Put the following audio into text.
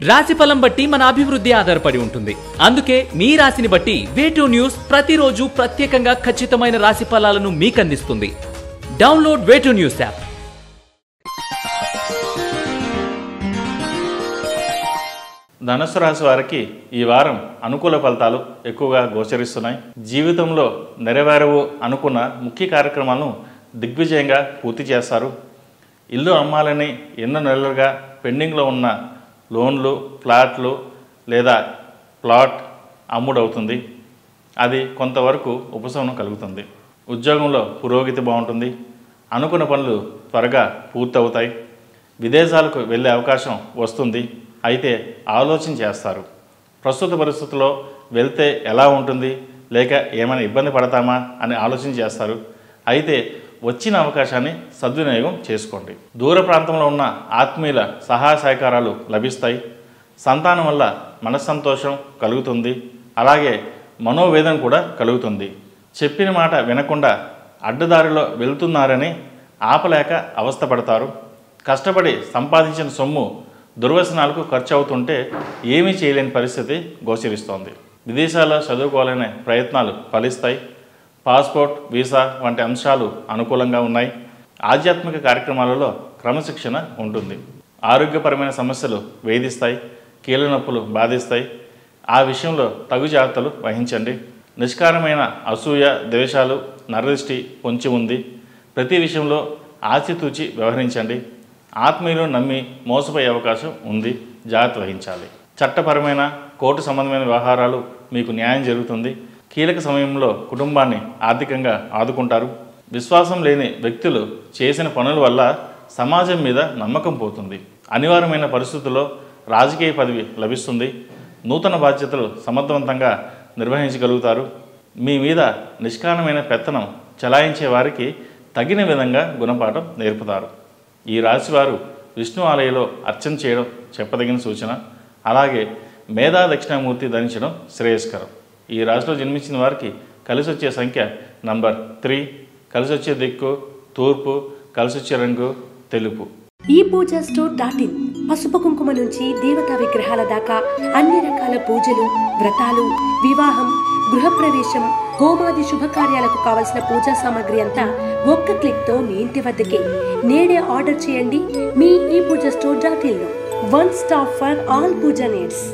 రాశిఫలం బట్టి మన అభివృద్ధి ఆధారపడి ఉంటుంది. అందుకే మీ రాశిని బట్టి వే2 న్యూస్ ప్రతిరోజు ప్రత్యేకంగా ఖచ్చితమైన రాశి ఫలాలను మీకు అందిస్తుంది. Download way two news app. ధనుస్సు రాశి వారికి ఈ వారం అనుకూల ఫలితాలు ఎక్కువగా గోచరిస్తున్నాయి. జీవితంలో నెరవేరవు అనుకున్న ముఖ్య కార్యక్రమాలను దిగ్విజయంగా పూర్తి చేస్తారు. ఇల్లు అమ్మాలని ఎన్నో నెలలుగా పెండింగ్లో ఉన్న లోన్లు, ఫ్లాట్లు లేదా ప్లాట్ అమ్ముడవుతుంది. అది కొంతవరకు ఉపశమనం కలుగుతుంది. ఉద్యోగంలో పురోగతి బాగుంటుంది. అనుకున్న పనులు త్వరగా పూర్తవుతాయి. విదేశాలకు వెళ్ళే అవకాశం వస్తుంది. అయితే ఆలోచన చేస్తారు. ప్రస్తుత పరిస్థితుల్లో వెళ్తే ఎలా ఉంటుంది, లేక ఏమైనా ఇబ్బంది పడతామా అని ఆలోచన చేస్తారు. అయితే వచ్చిన అవకాశాన్ని సద్వినియోగం చేసుకోండి. దూర ప్రాంతంలో ఉన్న ఆత్మీయుల సహాయ సహకారాలు లభిస్తాయి. సంతానం వల్ల మనస్సంతోషం కలుగుతుంది. అలాగే మనోవేదన కూడా కలుగుతుంది. చెప్పిన మాట వినకుండా అడ్డదారిలో వెళ్తున్నారని ఆపలేక అవస్థపడతారు. కష్టపడి సంపాదించిన సొమ్ము దుర్వ్యసనాలకు ఖర్చు అవుతుంటే ఏమీ చేయలేని పరిస్థితి గోచరిస్తోంది. విదేశాల్లో చదువుకోవాలనే ప్రయత్నాలు ఫలిస్తాయి. పాస్పోర్ట్, వీసా వంటి అంశాలు అనుకూలంగా ఉన్నాయి. ఆధ్యాత్మిక కార్యక్రమాలలో క్రమశిక్షణ ఉంటుంది. ఆరోగ్యపరమైన సమస్యలు వేధిస్తాయి. కీళ్ళ నొప్పులు బాధిస్తాయి. ఆ విషయంలో తగు జాగ్రత్తలు వహించండి. నిష్కారమైన అసూయ, ద్వేషాలు, నరదృష్టి పొంచి ఉంది. ప్రతి విషయంలో ఆచితూచి వ్యవహరించండి. ఆత్మీయులను నమ్మి మోసపోయే అవకాశం ఉంది. జాగ్రత్త వహించాలి. చట్టపరమైన కోర్టు సంబంధమైన వ్యవహారాలు మీకు న్యాయం జరుగుతుంది. కీలక సమయంలో కుటుంబాన్ని ఆర్థికంగా ఆదుకుంటారు. విశ్వాసం లేని వ్యక్తులు చేసిన పనుల వల్ల సమాజం మీద నమ్మకం పోతుంది. అనివార్యమైన పరిస్థితుల్లో రాజకీయ పదవి లభిస్తుంది. నూతన బాధ్యతలు సమర్థవంతంగా నిర్వహించగలుగుతారు. మీ మీద నిష్కారణమైన పెత్తనం చలాయించే వారికి తగిన విధంగా గుణపాఠం నేర్పుతారు. ఈ రాశివారు విష్ణు ఆలయంలో అర్చన చేయడం చెప్పదగిన సూచన. అలాగే మేధా దక్షిణామూర్తి ధరించడం శ్రేయస్కరం. ఈ రాశిలో జన్మించిన వారికి కలిసి వచ్చే సంఖ్య నంబర్ 3, కలిసి వచ్చే దిక్కు తూర్పు, కలిసి వచ్చే రంగు తెలుపు. ePoojaStore.in పసుపు కుంకుమ నుంచి దేవతా విగ్రహాల దాకా అన్ని రకాల పూజలు, వ్రతాలు, వివాహం, గృహప్రవేశం, హోమాది శుభకార్యాలకు కావలసిన పూజా సామాగ్రి అంతా ఒక్క క్లిక్తో మీ ఇంటి వద్దకే. నేడే ఆర్డర్ చేయండి మీ ePoojaStore.in లో. One stop for all puja needs.